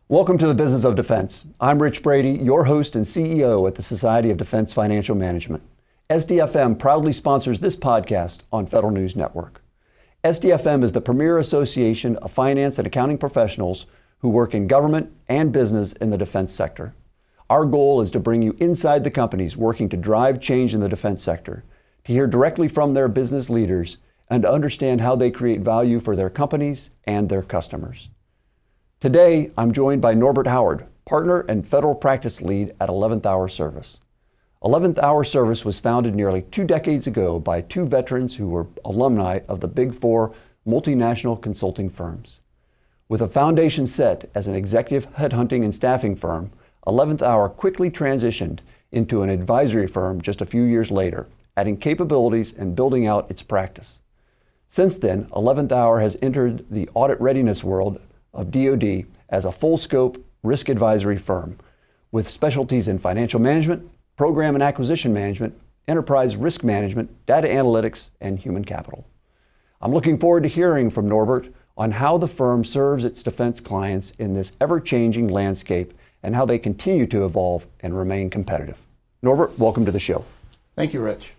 Welcome to the Business of Defense. I'm Rich Brady, your host and CEO at the Society of Defense Financial Management. SDFM proudly sponsors this podcast on Federal News Network. SDFM is the premier association of finance and accounting professionals who work in government and business in the defense sector. Our goal is to bring you inside the companies working to drive change in the defense sector, to hear directly from their business leaders, and to understand how they create value for their companies and their customers. Today, I'm joined by Norbert Howard, partner and federal practice lead at 11th Hour Service. 11th Hour Service was founded nearly 2 decades ago by 2 veterans who were alumni of the Big Four multinational consulting firms. With a foundation set as an executive headhunting and staffing firm, 11th Hour quickly transitioned into an advisory firm just a few years later, adding capabilities and building out its practice. Since then, 11th Hour has entered the audit readiness world of DoD as a full-scope risk advisory firm with specialties in financial management, program and acquisition management, enterprise risk management, data analytics, and human capital. I'm looking forward to hearing from Norbert on how the firm serves its defense clients in this ever-changing landscape and how they continue to evolve and remain competitive. Norbert, welcome to the show. Thank you, Rich.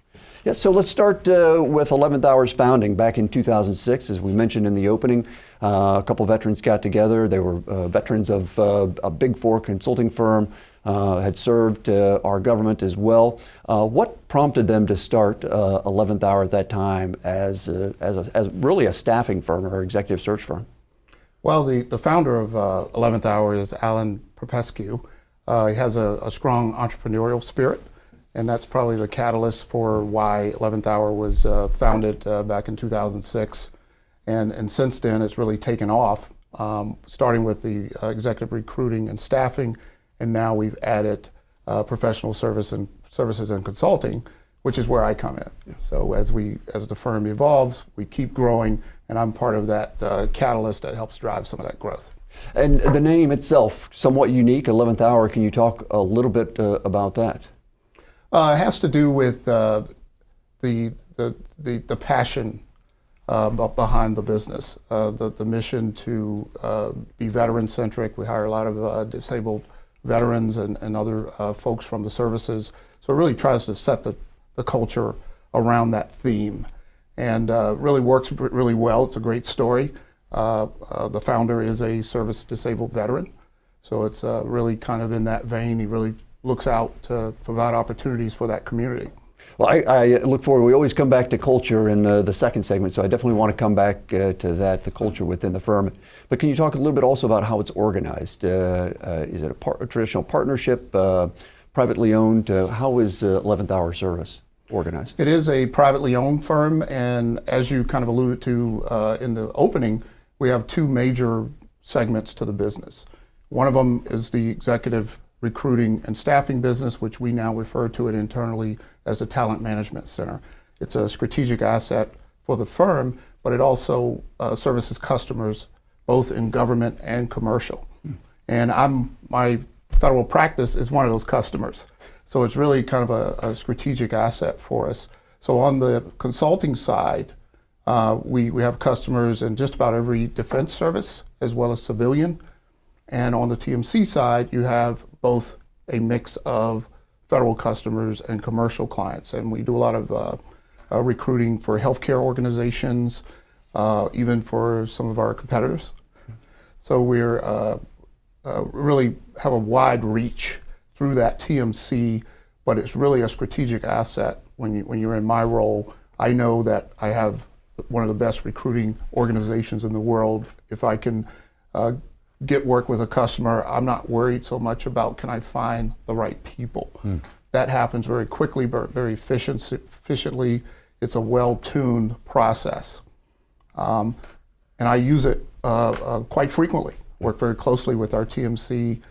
Yeah, so let's start with 11th Hour's founding back in 2006. As we mentioned in the opening, a couple veterans got together. They were veterans of a Big Four consulting firm, had served our government as well. What prompted them to start 11th Hour at that time as really a staffing firm or executive search firm? Well, the founder of 11th Hour is Alan Popescu. He has a strong entrepreneurial spirit, and that's probably the catalyst for why 11th Hour was founded back in 2006. And since then, it's really taken off, starting with the executive recruiting and staffing, and now we've added professional services and consulting, which is where I come in. Yeah. So as the firm evolves, we keep growing, and I'm part of that catalyst that helps drive some of that growth. And the name itself, somewhat unique, 11th Hour. Can you talk a little bit about that? It has to do with the passion behind the business, the mission to be veteran-centric. We hire a lot of disabled veterans and other folks from the services. So it really tries to set the culture around that theme, and really works really well. It's a great story. The founder is a service-disabled veteran, so it's really kind of in that vein. He really looks out to provide opportunities for that community. Well, I look forward. We always come back to culture in the second segment, so I definitely want to come back to that, the culture within the firm. But can you talk a little bit also about how it's organized? Is it a traditional partnership, privately owned? How is 11th Hour Service organized? It is a privately owned firm, and as you kind of alluded to in the opening, we have 2 major segments to the business. One of them is the executive recruiting and staffing business, which we now refer to it internally as the Talent Management Center. It's a strategic asset for the firm, but it also services customers both in government and commercial. And my federal practice is one of those customers. So it's really kind of a strategic asset for us. So on the consulting side, we have customers in just about every defense service as well as civilian. And on the TMC side, you have both a mix of federal customers and commercial clients. And we do a lot of recruiting for healthcare organizations, even for some of our competitors. So we're really have a wide reach through that TMC, but it's really a strategic asset. When you're in my role, I know that I have one of the best recruiting organizations in the world. If I can get work with a customer, I'm not worried so much about can I find the right people. That happens very quickly, but very efficiently. It's a well-tuned process. And I use it quite frequently. Work very closely with our TMC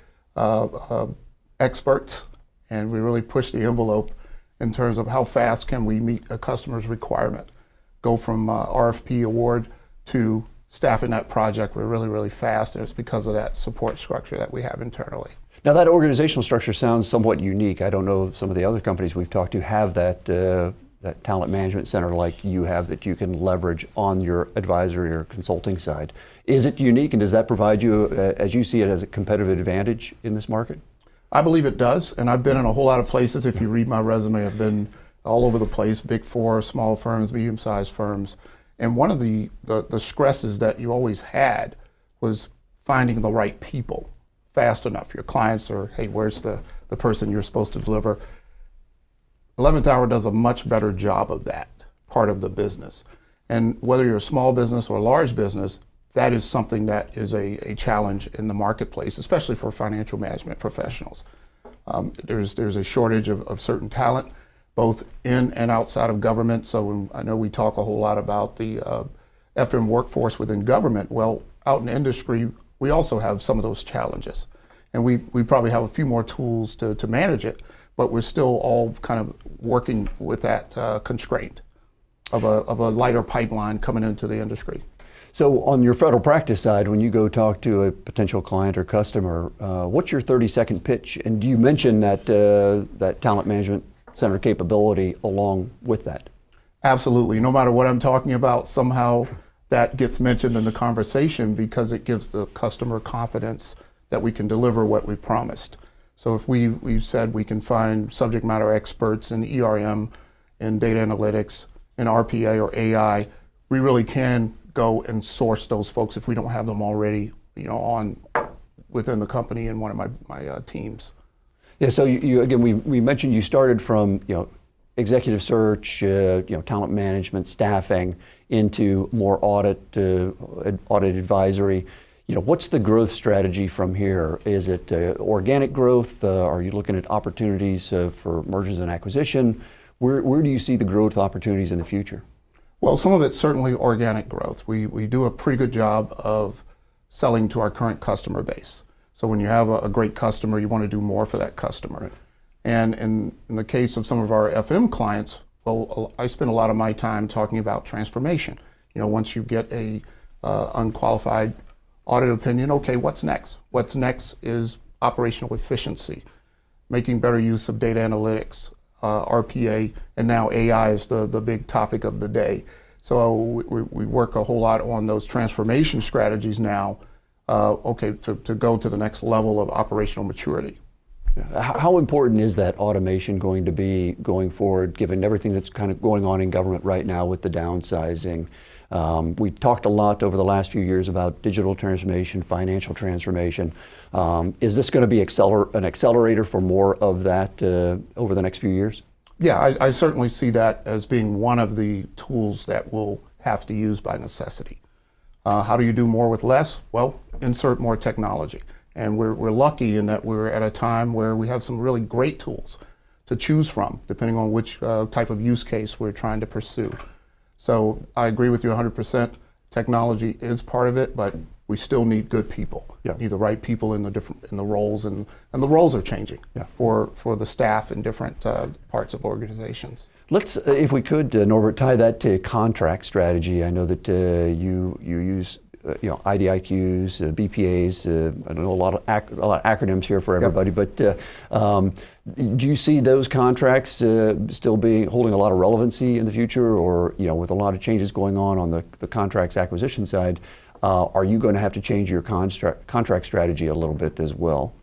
experts, and we really push the envelope in terms of how fast can we meet a customer's requirement. Go from RFP award to staffing that project. We're really, really fast, and it's because of that support structure that we have internally. Now that organizational structure sounds somewhat unique. I don't know if some of the other companies we've talked to have that that talent management center like you have that you can leverage on your advisory or consulting side. Is it unique, and does that provide you, as you see it, as a competitive advantage in this market? I believe it does, and I've been in a whole lot of places. If you read my resume, I've been all over the place, big four, small firms, medium-sized firms. And one of the stresses that you always had was finding the right people fast enough. Your clients are, hey, where's the person you're supposed to deliver? 11th Hour does a much better job of that part of the business. And whether you're a small business or a large business, that is something that is a challenge in the marketplace, especially for financial management professionals. There's a shortage of certain talent, both in and outside of government. So I know we talk a whole lot about the FM workforce within government. Well, out in industry, we also have some of those challenges. And we probably have a few more tools to manage it, but we're still all kind of working with that constraint of a lighter pipeline coming into the industry. So on your federal practice side, when you go talk to a potential client or customer, what's your 30-second pitch? And do you mention that talent management center capability along with that? Absolutely. No matter what I'm talking about, somehow that gets mentioned in the conversation because it gives the customer confidence that we can deliver what we've promised. So if we've said we can find subject matter experts in ERM, in data analytics, in RPA or AI, we really can go and source those folks if we don't have them already, on within the company in one of my teams. Yeah. So you again, we mentioned you started from executive search, talent management, staffing, into more audit advisory. What's the growth strategy from here? Is it organic growth? Are you looking at opportunities for mergers and acquisition? Where do you see the growth opportunities in the future? Well, some of it's certainly organic growth. We do a pretty good job of selling to our current customer base. So when you have a great customer, you want to do more for that customer. Right. And in the case of some of our FM clients, well, I spend a lot of my time talking about transformation. Once you get a unqualified audit opinion, okay, what's next? What's next is operational efficiency, making better use of data analytics, RPA, and now AI is the big topic of the day. So we work a whole lot on those transformation strategies now, to go to the next level of operational maturity. How important is that automation going to be going forward, given everything that's kind of going on in government right now with the downsizing? We talked a lot over the last few years about digital transformation, financial transformation. Is this going to be an accelerator for more of that over the next few years? Yeah, I certainly see that as being one of the tools that we'll have to use by necessity. How do you do more with less? Well, insert more technology. And we're lucky in that we're at a time where we have some really great tools to choose from, depending on which type of use case we're trying to pursue. So I agree with you 100%. Technology is part of it, but we still need good people. Yeah. Need the right people in the roles, and the roles are changing for the staff in different parts of organizations. Let's, if we could, Norbert, tie that to contract strategy. I know that you use IDIQs, BPAs. I know a lot of acronyms here for everybody, but do you see those contracts still holding a lot of relevancy in the future, or with a lot of changes going on the contracts acquisition side, are you going to have to change your contract strategy a little bit as well?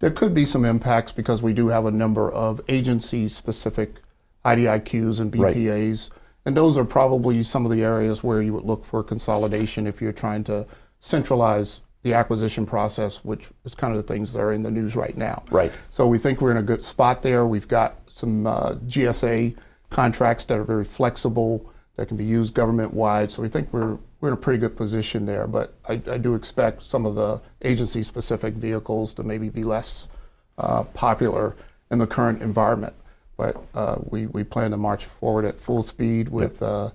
There could be some impacts because we do have a number of agency-specific IDIQs and BPAs. Right. And those are probably some of the areas where you would look for consolidation if you're trying to centralize the acquisition process, which is kind of the things that are in the news right now. Right. So we think we're in a good spot there. We've got some GSA contracts that are very flexible, that can be used government-wide. So we think we're in a pretty good position there. But I do expect some of the agency-specific vehicles to maybe be less popular in the current environment. But we plan to march forward at full speed with the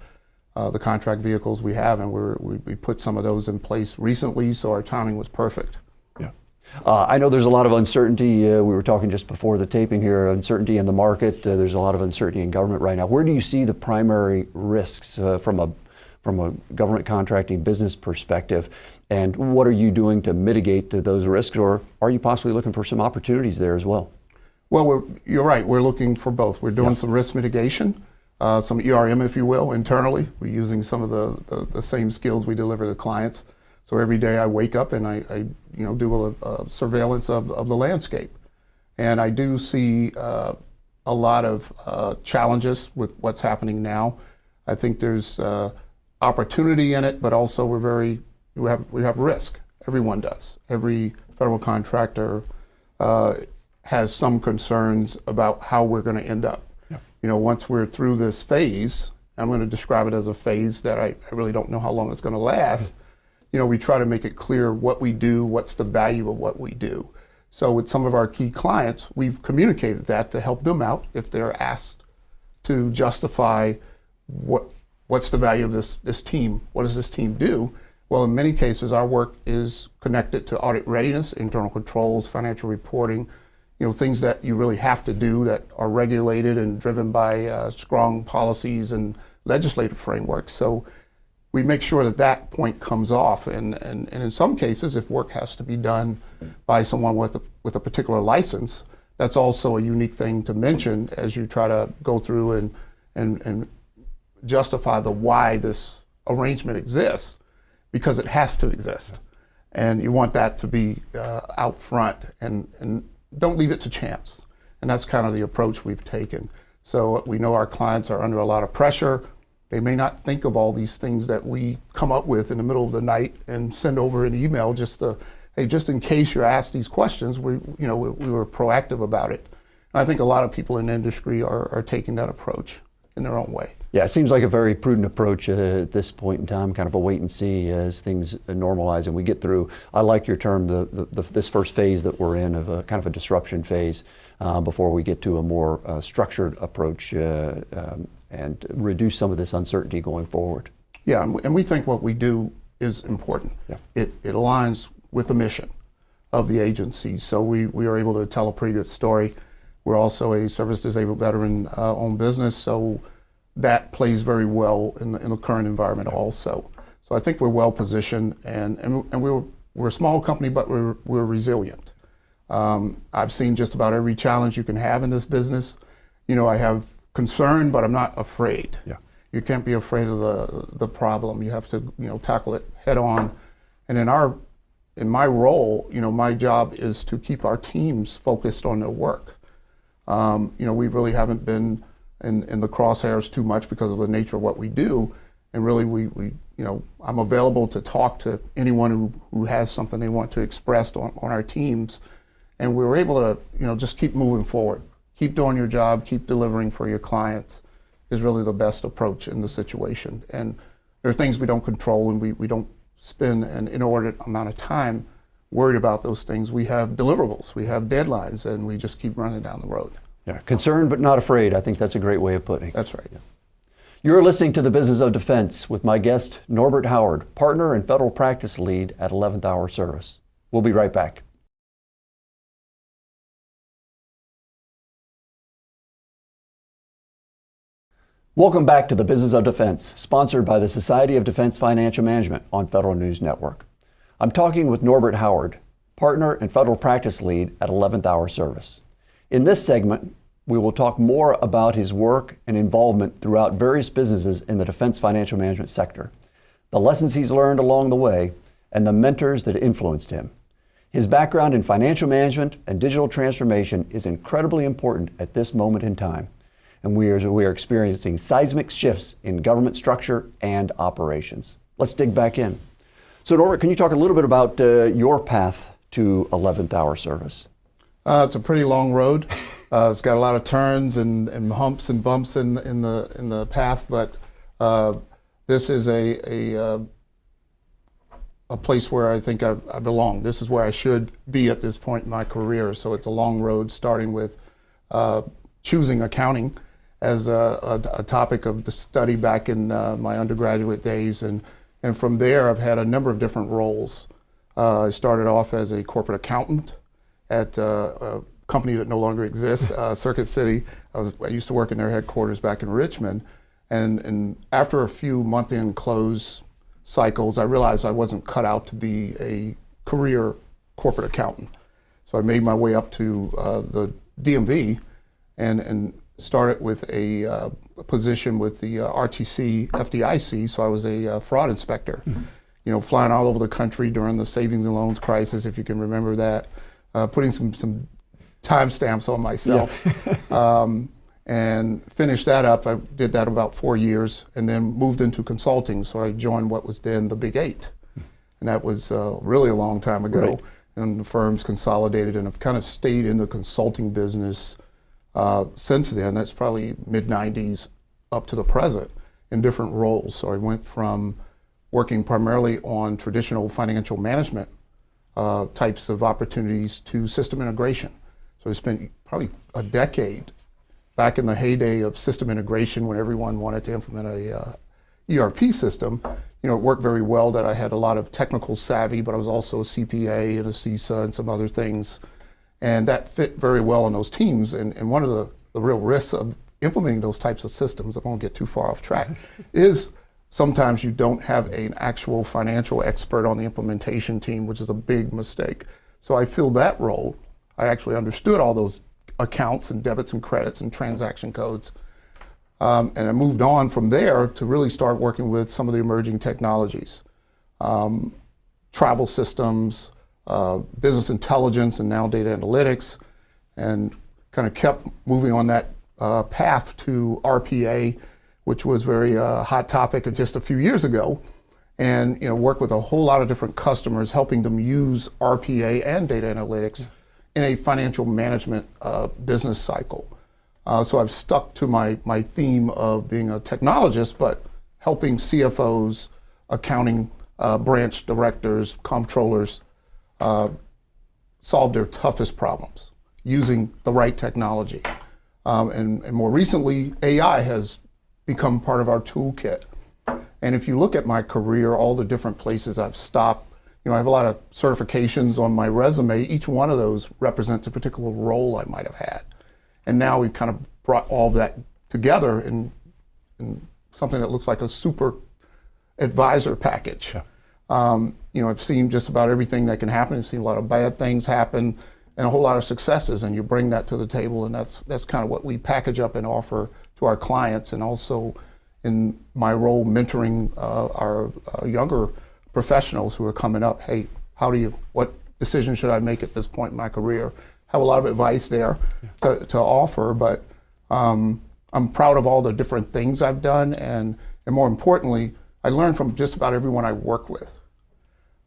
contract vehicles we have, and we put some of those in place recently, so our timing was perfect. Yeah, I know there's a lot of uncertainty. We were talking just before the taping here, uncertainty in the market. There's a lot of uncertainty in government right now. Where do you see the primary risks from a government contracting business perspective, and what are you doing to mitigate those risks, or are you possibly looking for some opportunities there as well? Well, you're right. We're looking for both. We're doing some risk mitigation. some ERM, if you will, internally. We're using some of the same skills we deliver to clients. So every day I wake up and I do a surveillance of the landscape. And I do see a lot of challenges with what's happening now. I think there's opportunity in it, but also we have risk. Everyone does. Every federal contractor has some concerns about how we're going to end up. Yeah. Once we're through this phase, I'm going to describe it as a phase that I really don't know how long it's going to last. We try to make it clear what we do, what's the value of what we do. So with some of our key clients, we've communicated that to help them out if they're asked to justify what's the value of this team, what does this team do? Well, in many cases, our work is connected to audit readiness, internal controls, financial reporting, things that you really have to do that are regulated and driven by strong policies and legislative frameworks. So we make sure that point comes off, and in some cases, if work has to be done by someone with a particular license, that's also a unique thing to mention as you try to go through and justify the why this arrangement exists, because it has to exist, and you want that to be out front, and don't leave it to chance. And that's kind of the approach we've taken. So we know our clients are under a lot of pressure. They may not think of all these things that we come up with in the middle of the night and send over an email just in case you're asked these questions. We were proactive about it. And I think a lot of people in the industry are taking that approach in their own way. Yeah, it seems like a very prudent approach at this point in time, kind of a wait and see as things normalize and we get through. I like your term, this first phase that we're in of a kind of a disruption phase before we get to a more structured approach and reduce some of this uncertainty going forward. Yeah, and we think what we do is important. Yeah. It aligns with the mission of the agency, so we are able to tell a pretty good story. We're also a service-disabled veteran-owned business, so that plays very well in the current environment also. So I think we're well positioned, and we're a small company, but we're resilient. I've seen just about every challenge you can have in this business. I have concern, but I'm not afraid. Yeah. You can't be afraid of the problem. You have to tackle it head on. And in my role, my job is to keep our teams focused on their work. We really haven't been in the crosshairs too much because of the nature of what we do. And really, I'm available to talk to anyone who has something they want to express on our teams. And we were able to, just keep moving forward. Keep doing your job, keep delivering for your clients is really the best approach in the situation. And there are things we don't control, and we don't spend an inordinate amount of time worried about those things. We have deliverables, we have deadlines, and we just keep running down the road. Yeah, concerned but not afraid. I think that's a great way of putting it. That's right. Yeah. You're listening to The Business of Defense with my guest, Norbert Howard, partner and federal practice lead at 11th Hour Service. We'll be right back. Welcome back to The Business of Defense, sponsored by the Society of Defense Financial Management on Federal News Network. I'm talking with Norbert Howard, partner and federal practice lead at 11th Hour Service. In this segment, we will talk more about his work and involvement throughout various businesses in the defense financial management sector, the lessons he's learned along the way, and the mentors that influenced him. His background in financial management and digital transformation is incredibly important at this moment in time, and we are experiencing seismic shifts in government structure and operations. Let's dig back in. So Norbert, can you talk a little bit about your path to 11th Hour Service? It's a pretty long road. It's got a lot of turns and humps and bumps in the path, but this is a place where I think I belong. This is where I should be at this point in my career. So it's a long road, starting with choosing accounting as a topic of the study back in my undergraduate days, and from there I've had a number of different roles. I started off as a corporate accountant at a company that no longer exists, Circuit City. I used to work in their headquarters back in Richmond, and after a few month-end close cycles, I realized I wasn't cut out to be a career corporate accountant. So I made my way up to the DMV and started with a position with the RTC, FDIC, so I was a fraud inspector. You know, flying all over the country during the savings and loans crisis, if you can remember that, putting some timestamps on myself. And finished that up. I did that about 4 years and then moved into consulting. So I joined what was then the Big Eight. And that was really a long time ago. Right. And the firms consolidated, and I've kind of stayed in the consulting business since then. That's probably mid-90s up to the present in different roles. So I went from working primarily on traditional financial management types of opportunities to system integration. So I spent probably a decade back in the heyday of system integration when everyone wanted to implement a ERP system. You know, it worked very well that I had a lot of technical savvy, but I was also a CPA and a CISA and some other things. And that fit very well in those teams. And one of the real risks of implementing those types of systems, I won't get too far off track, is sometimes you don't have an actual financial expert on the implementation team, which is a big mistake. So I filled that role. I actually understood all those accounts and debits and credits and transaction codes. And I moved on from there to really start working with some of the emerging technologies, travel systems, business intelligence, and now data analytics, and kind of kept moving on that path to RPA, which was very hot topic just a few years ago. And work with a whole lot of different customers, helping them use RPA and data analytics in a financial management business cycle. So I've stuck to my theme of being a technologist, but helping CFOs, accounting branch directors, comptrollers solve their toughest problems using the right technology. And more recently, AI has become part of our toolkit. And if you look at my career, all the different places I've stopped, I have a lot of certifications on my resume. Each one of those represents a particular role I might have had. And now we've kind of brought all of that together in something that looks like a super advisor package. Yeah. I've seen just about everything that can happen. I've seen a lot of bad things happen and a whole lot of successes, and you bring that to the table, and that's kind of what we package up and offer to our clients, and also in my role mentoring our younger professionals who are coming up. Hey, what decision should I make at this point in my career? Have a lot of advice there to offer, but I'm proud of all the different things I've done, and more importantly, I learn from just about everyone I work with.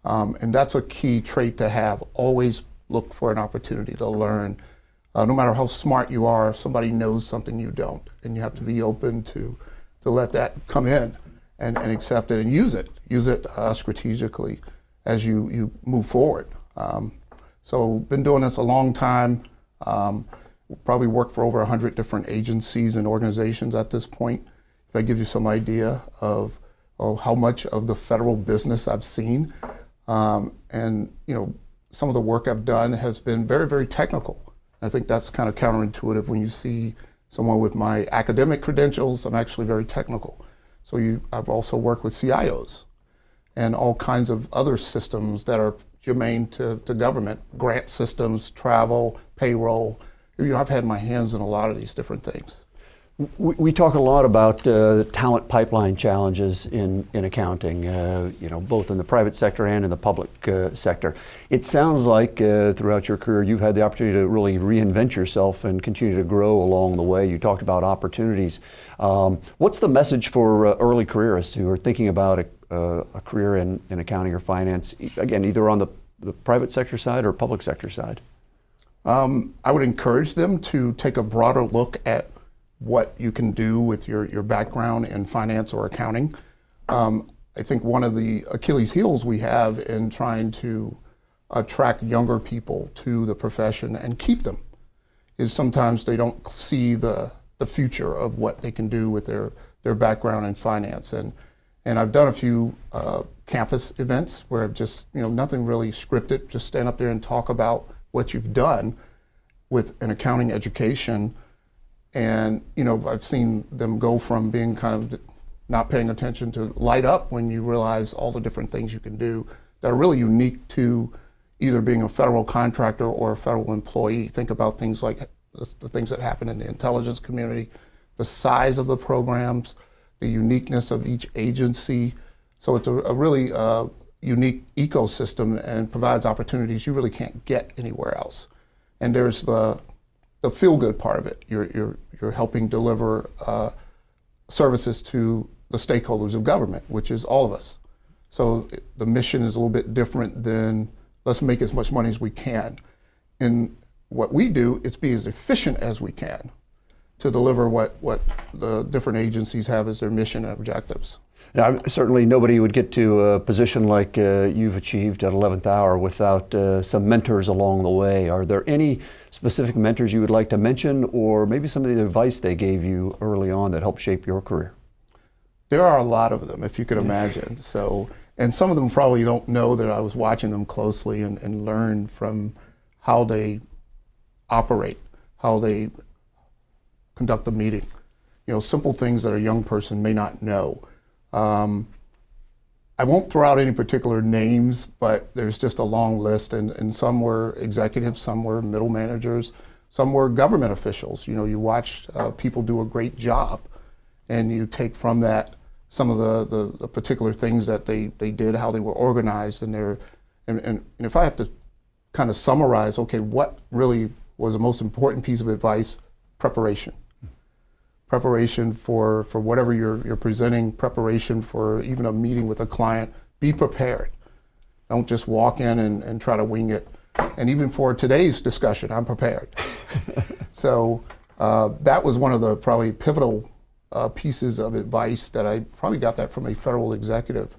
And that's a key trait to have. Always look for an opportunity to learn. No matter how smart you are, if somebody knows something you don't, and you have to be open to let that come in and accept it and use it strategically as you move forward. So been doing this a long time. Probably worked for over 100 different agencies and organizations at this point. If I give you some idea of how much of the federal business I've seen, and some of the work I've done has been very, very technical. I think that's kind of counterintuitive when you see someone with my academic credentials. I'm actually very technical. So I've also worked with CIOs and all kinds of other systems that are germane to government, grant systems, travel, payroll. I've had my hands in a lot of these different things. We talk a lot about talent pipeline challenges in accounting, both in the private sector and in the public sector. It sounds like throughout your career you've had the opportunity to really reinvent yourself and continue to grow along the way. You talked about opportunities. What's the message for early careerists who are thinking about a career in accounting or finance, again, either on the private sector side or public sector side? I would encourage them to take a broader look at what you can do with your background in finance or accounting. I think one of the Achilles heels we have in trying to attract younger people to the profession and keep them is sometimes they don't see the future of what they can do with their background in finance. And I've done a few campus events where I've just, nothing really scripted, just stand up there and talk about what you've done with an accounting education. And, I've seen them go from being kind of not paying attention to light up when you realize all the different things you can do that are really unique to either being a federal contractor or a federal employee. Think about things like the things that happen in the intelligence community, the size of the programs, the uniqueness of each agency. So it's a really unique ecosystem and provides opportunities you really can't get anywhere else. And there's the feel-good part of it. You're helping deliver services to the stakeholders of government, which is all of us. So the mission is a little bit different than let's make as much money as we can. And what we do is be as efficient as we can to deliver what the different agencies have as their mission and objectives. Now, certainly nobody would get to a position like you've achieved at 11th Hour without some mentors along the way. Are there any specific mentors you would like to mention, or maybe some of the advice they gave you early on that helped shape your career? There are a lot of them, if you could imagine. So, and some of them probably don't know that I was watching them closely and learn from how they operate, how they conduct a meeting. You know, simple things that a young person may not know. I won't throw out any particular names, but there's just a long list, and some were executives, some were middle managers, some were government officials. You know, you watch people do a great job, and you take from that some of the particular things that they did, how they were organized, and if I have to kind of summarize, okay, what really was the most important piece of advice? Preparation. Preparation for whatever you're presenting, preparation for even a meeting with a client. Be prepared. Don't just walk in and try to wing it. And even for today's discussion, I'm prepared. So that was one of the probably pivotal pieces of advice that I probably got that from a federal executive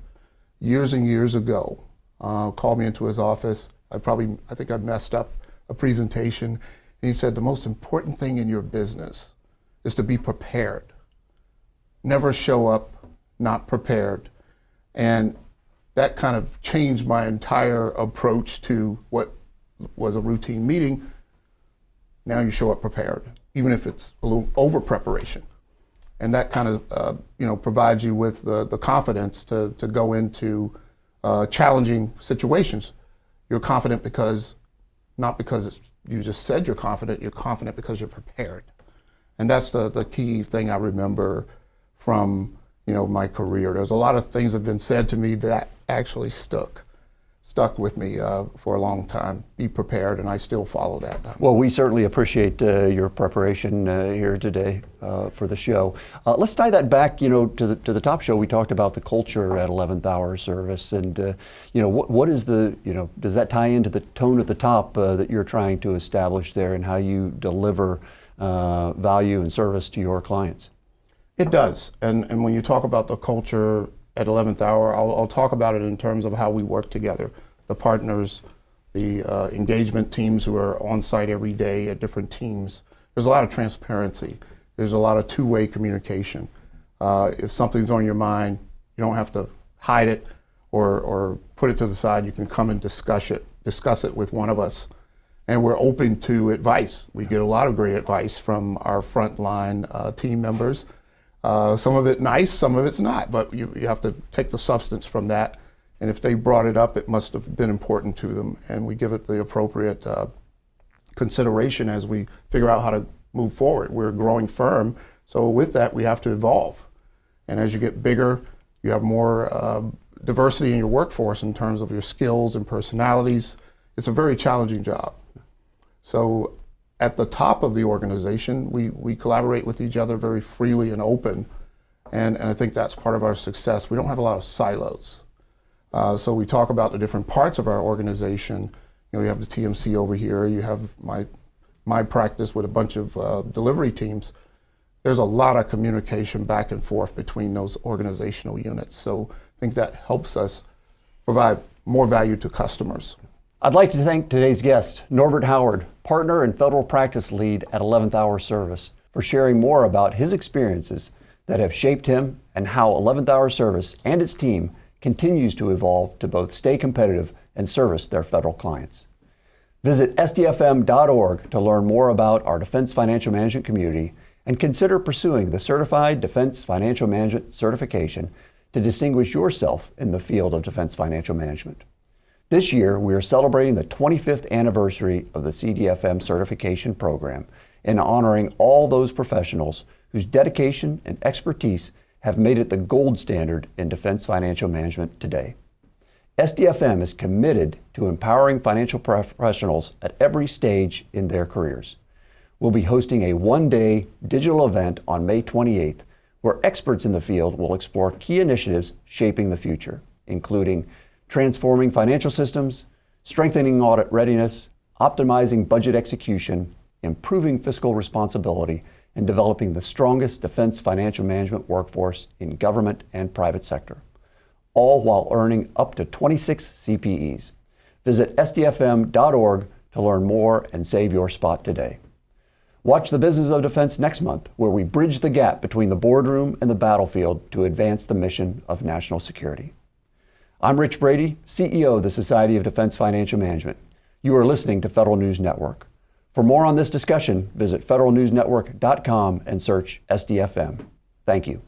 years and years ago. Called me into his office. I think I messed up a presentation. And he said, the most important thing in your business is to be prepared. Never show up not prepared. And that kind of changed my entire approach to what was a routine meeting. Now you show up prepared, even if it's a little over preparation. And that kind of provides you with the confidence to go into challenging situations. You're confident not because you just said you're confident because you're prepared. And that's the key thing I remember from my career. There's a lot of things that have been said to me that actually stuck with me for a long time. Be prepared, and I still follow that. Well, we certainly appreciate your preparation here today for the show. Let's tie that back, to the top show. We talked about the culture at 11th Hour Service, and what is does that tie into the tone at the top that you're trying to establish there, and how you deliver value and service to your clients? It does, and when you talk about the culture at 11th Hour, I'll talk about it in terms of how we work together. The partners, the engagement teams who are on site every day at different teams. There's a lot of transparency. There's a lot of two-way communication. If something's on your mind, you don't have to hide it or put it to the side. You can come and discuss it with one of us. And we're open to advice. We get a lot of great advice from our frontline team members. Some of it nice, some of it's not, but you have to take the substance from that. And if they brought it up, it must have been important to them, and we give it the appropriate consideration as we figure out how to move forward. We're a growing firm, so with that we have to evolve. And as you get bigger, you have more diversity in your workforce in terms of your skills and personalities. It's a very challenging job. So at the top of the organization, we collaborate with each other very freely and open, and I think that's part of our success. We don't have a lot of silos. So we talk about the different parts of our organization. You have the TMC over here, you have my practice with a bunch of delivery teams. There's a lot of communication back and forth between those organizational units. So I think that helps us provide more value to customers. I'd like to thank today's guest, Norbert Howard, partner and federal practice lead at 11th Hour Service, for sharing more about his experiences that have shaped him and how 11th Hour Service and its team continues to evolve to both stay competitive and service their federal clients. Visit sdfm.org to learn more about our Defense Financial Management community and consider pursuing the Certified Defense Financial Management certification to distinguish yourself in the field of defense financial management. This year, we are celebrating the 25th anniversary of the CDFM certification program, and honoring all those professionals whose dedication and expertise have made it the gold standard in defense financial management today. SDFM is committed to empowering financial professionals at every stage in their careers. We'll be hosting a one-day digital event on May 28th where experts in the field will explore key initiatives shaping the future, including transforming financial systems, strengthening audit readiness, optimizing budget execution, improving fiscal responsibility, and developing the strongest defense financial management workforce in government and private sector, all while earning up to 26 CPEs. Visit sdfm.org to learn more and save your spot today. Watch The Business of Defense next month, where we bridge the gap between the boardroom and the battlefield to advance the mission of national security. I'm Rich Brady, CEO of the Society of Defense Financial Management. You are listening to Federal News Network. For more on this discussion, visit federalnewsnetwork.com and search SDFM. Thank you.